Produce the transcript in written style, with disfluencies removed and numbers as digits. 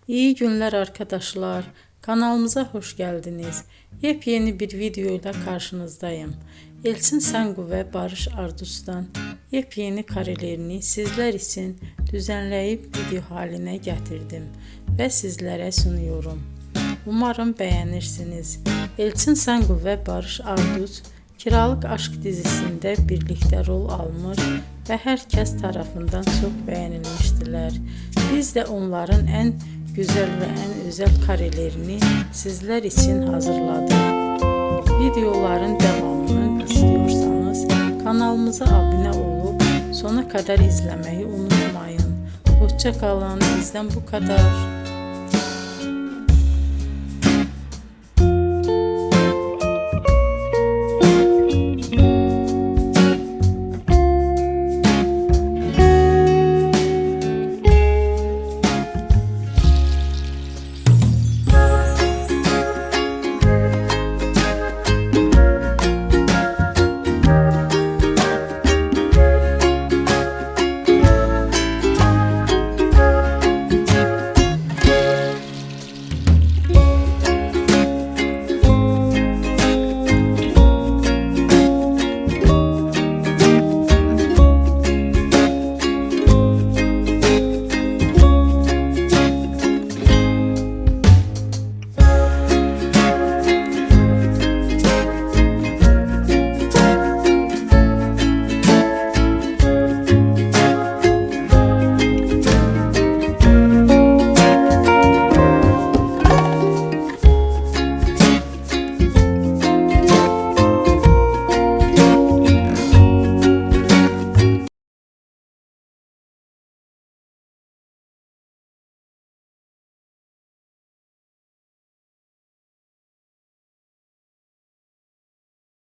İyi günler arkadaşlar. Kanalımıza hoş geldiniz. Yepyeni bir video ile karşınızdayım. Elçin Sangu ve Barış Ardus'tan yepyeni karelerini sizler için düzenleyip video haline getirdim ve sizlere sunuyorum. Umarım beğenirsiniz. Elçin Sangu ve Barış Ardus Kiralık Aşk dizisinde birlikte rol almış ve herkes tarafından çok beğenilmiştiler. Biz de onların en güzel ve en özel karelerini sizler için hazırladık. Videoların devamını istiyorsanız kanalımıza abone olup sona kadar izlemeyi unutmayın. Hoşça kalın. Bizden bu kadar.